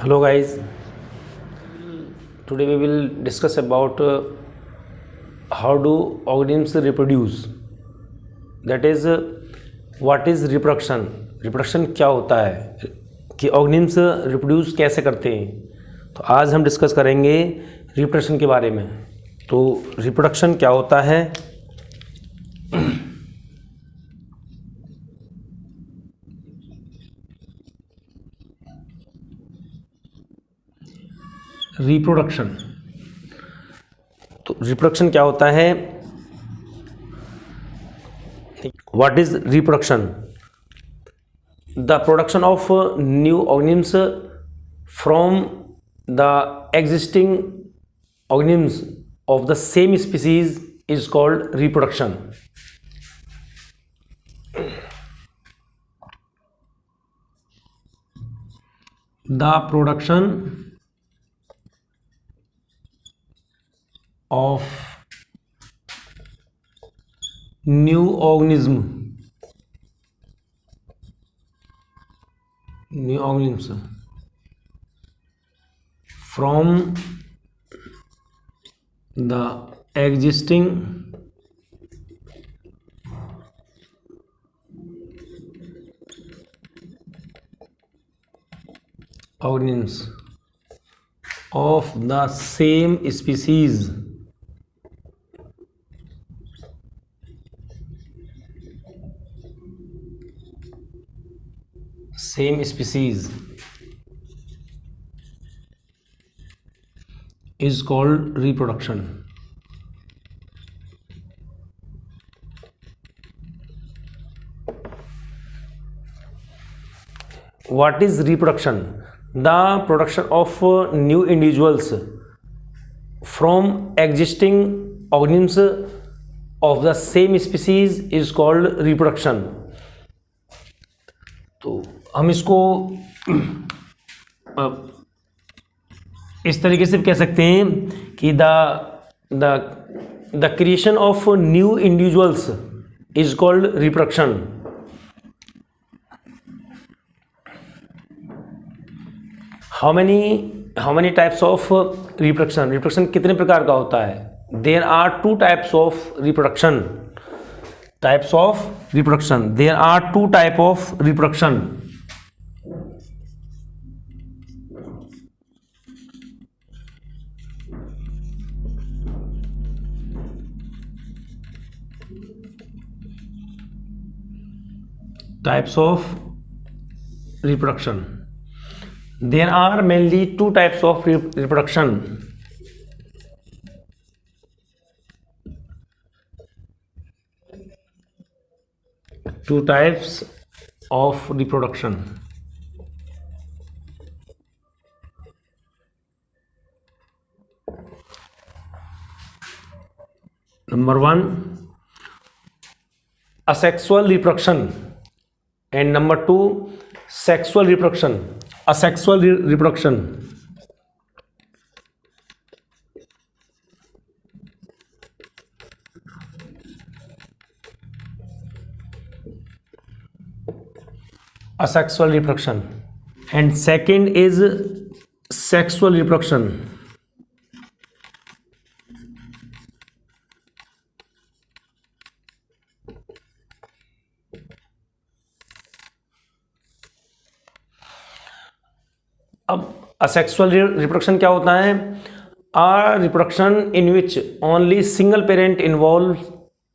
Hello guys, today we will discuss about how do organisms reproduce. That is, what is reproduction? Reproduction क्या होता है कि organisms reproduce कैसे करते हैं. तो आज हम डिस्कस करेंगे reproduction के बारे में. तो reproduction क्या होता है. रिप्रोडक्शन, तो रिप्रोडक्शन क्या होता है. What is reproduction? The production of new organisms from the existing organisms of the same species is called reproduction. The production of new organisms from the existing organisms of the same species is called reproduction. What is reproduction? The production of new individuals from existing organisms of the same species is called reproduction. तो हम इसको इस तरीके से कह सकते हैं कि the creation of new individuals is called reproduction. How many types of reproduction? Reproduction कितने प्रकार का होता है? There are two types of reproduction. Types of reproduction. There are two types of reproduction. Types of reproduction. There are mainly two types of reproduction. Two types of reproduction. Number one, asexual reproduction, and number two, sexual reproduction. Asexual reproduction. Asexual reproduction, and second is sexual reproduction. अब asexual reproduction क्या होता है? A reproduction in which only single parent involved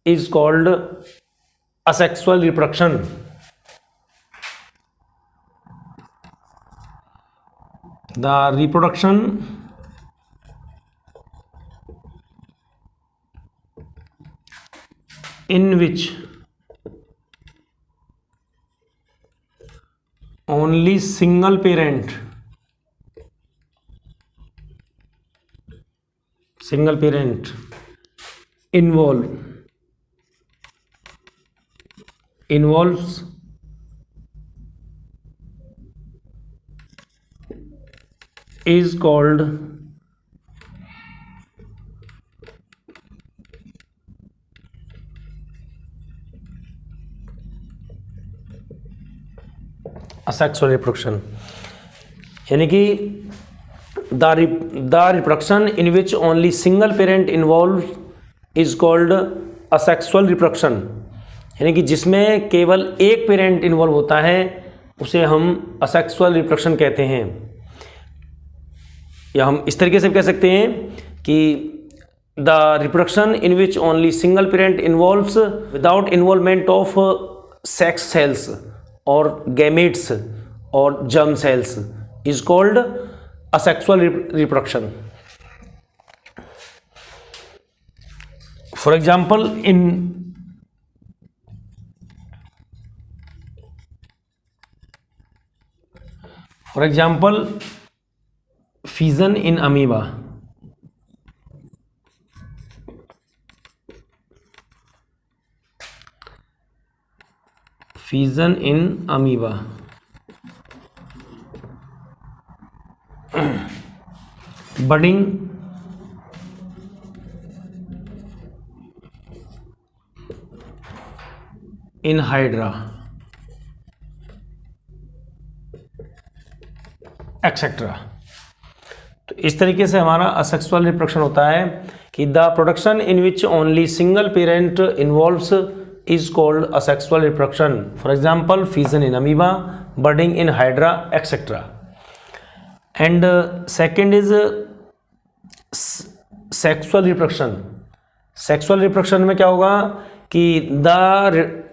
is called asexual reproduction. The reproduction in which only single parent involves is called asexual reproduction. यानी कि the reproduction in which only single parent involve is called asexual reproduction, यानी कि जिसमें केवल एक parent involve होता है उसे हम असेक्सुअल रिप्रोडक्शन कहते हैं। या हम इस तरीके से कह सकते हैं कि the reproduction in which only single parent involves without involvement of sex cells और गैमेट्स और germ cells is called asexual reproduction. For example, fission in amoeba. Fission in amoeba. Budding in hydra, etcetera. तो इस तरीके से हमारा asexual reproduction होता है कि the production in which only single parent involves is called asexual reproduction. For example, fission in amoeba, budding in hydra, etcetera. And second is sexual reproduction. Sexual reproduction में क्या होगा कि the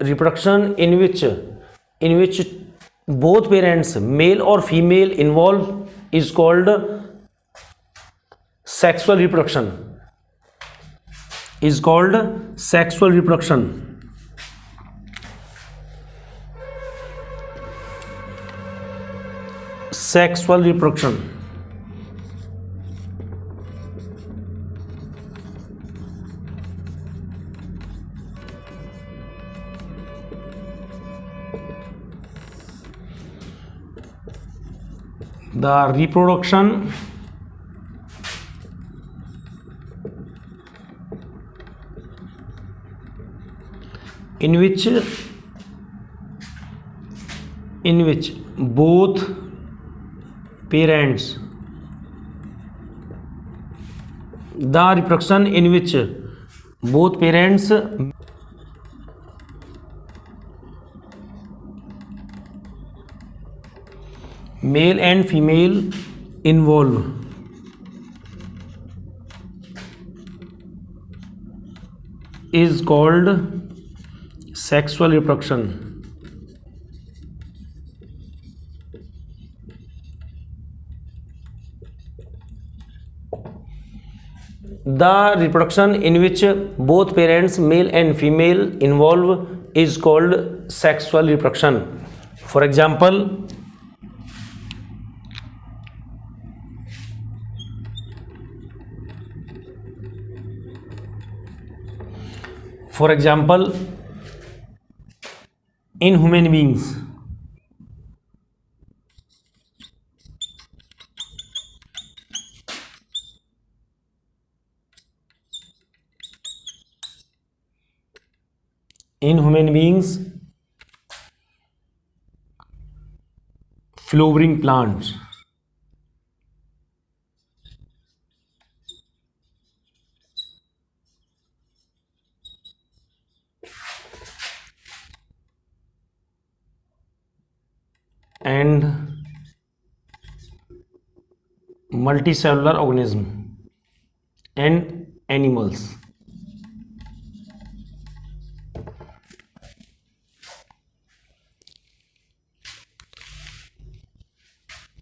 reproduction in which both parents male और female involve is called sexual reproduction, is called sexual reproduction. Sexual reproduction. The reproduction in which both parents, the reproduction in which both parents male and female involve is called sexual reproduction. The reproduction in which both parents male and female involve is called sexual reproduction. For example, in human beings, flowering plants and multicellular organism and animals.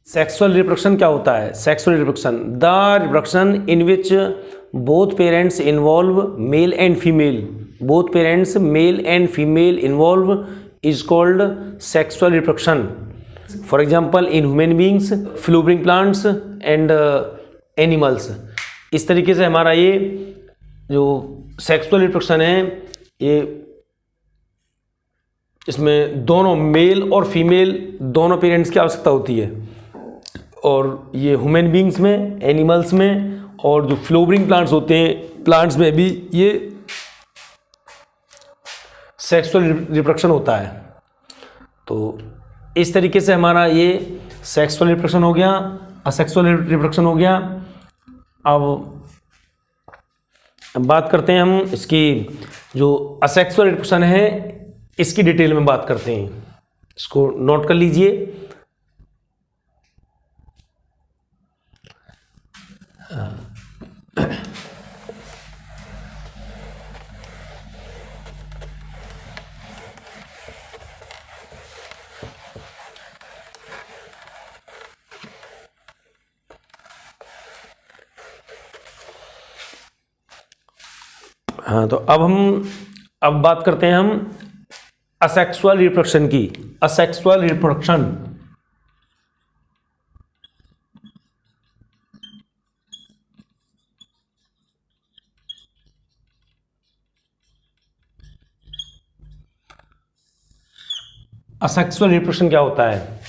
Sexual reproduction क्या होता है? Sexual reproduction, the reproduction in which both parents involve male and female, both parents male and female involve is called sexual reproduction. For example, in human beings, flowering plants and animals. इस तरीके से हमारा ये जो sexual reproduction है, ये इसमें दोनों मेल और फीमेल दोनों पेरेंट्स की आवश्यकता होती है. और ये ह्यूमन बींग्स में, एनिमल्स में, और जो फ्लोवरिंग प्लांट्स होते हैं, प्लांट्स में भी ये सेक्सुअल रिप्रोडक्शन होता है. तो इस तरीके से हमारा ये सेक्सुअल रिप्रोडक्शन हो गया, असेक्सुअल रिप्रोडक्शन हो गया। अब बात करते हैं हम इसकी जो असेक्सुअल रिप्रोडक्शन है इसकी डिटेल में बात करते हैं। इसको नोट कर लीजिए। हाँ, तो अब बात करते हैं हम असेक्सुअल रिप्रोडक्शन की। असेक्सुअल रिप्रोडक्शन असेक्सुअल रिप्रोडक्शन क्या होता है?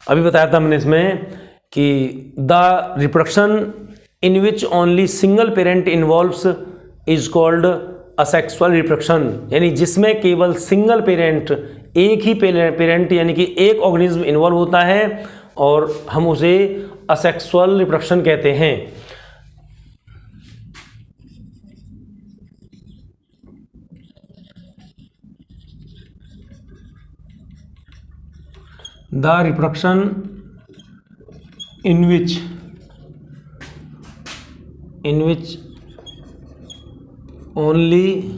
अभी बताया था मैंने इसमें कि the reproduction in which only single parent involves is called asexual reproduction, यानी जिसमें केवल सिंगल पेरेंट, एक ही पेरेंट यानी कि एक ऑर्गेनिज्म इन्वॉल्व होता है और हम उसे असेक्सुअल रिप्रोडक्शन कहते हैं। The reproduction in which only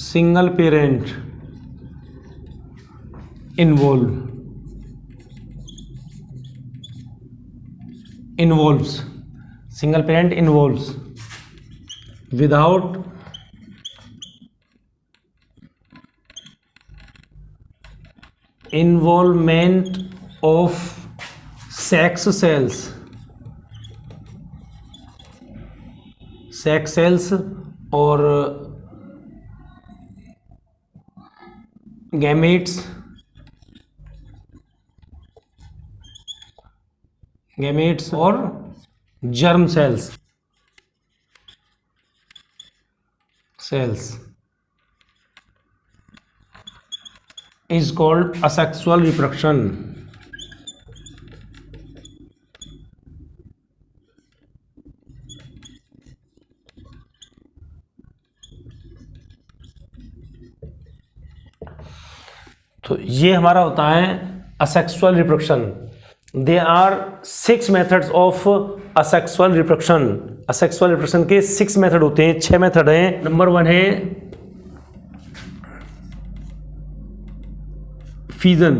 single parent involves single parent involves without involvement of sex cells or gametes or germ cells is called asexual reproduction. तो ये हमारा होता है asexual reproduction. They are 6 methods of asexual reproduction. Asexual reproduction के 6 method होते हैं, 6 method हैं। Number 1 है fission,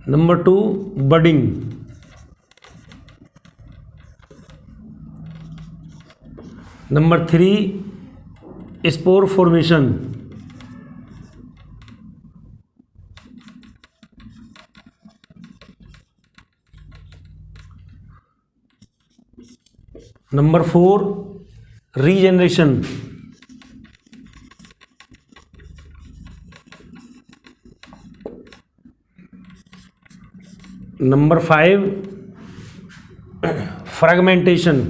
number 2 budding, number 3 spore formation, number 4 regeneration, number 5 fragmentation,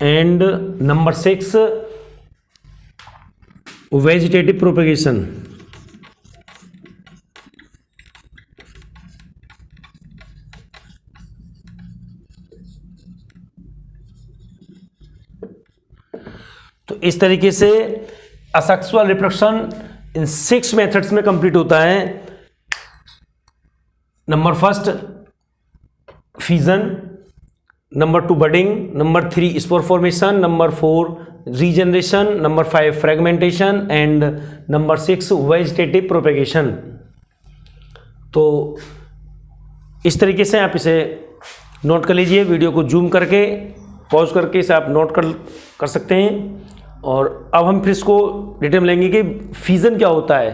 and number 6 vegetative propagation. तो इस तरीके से असेक्सुअल रिप्रोडक्शन इन 6 मेथड्स में कंप्लीट होता है। Number 1 fission, number 2 budding, number 3 spore formation, number 4 regeneration, number 5 fragmentation and number 6 vegetative propagation. तो इस तरीके से आप इसे नोट कर लीजिए। वीडियो को जूम करके पॉज करके इसे आप नोट कर सकते हैं। और अब हम फिर इसको डिटेल में लेंगे कि फीजन क्या होता है।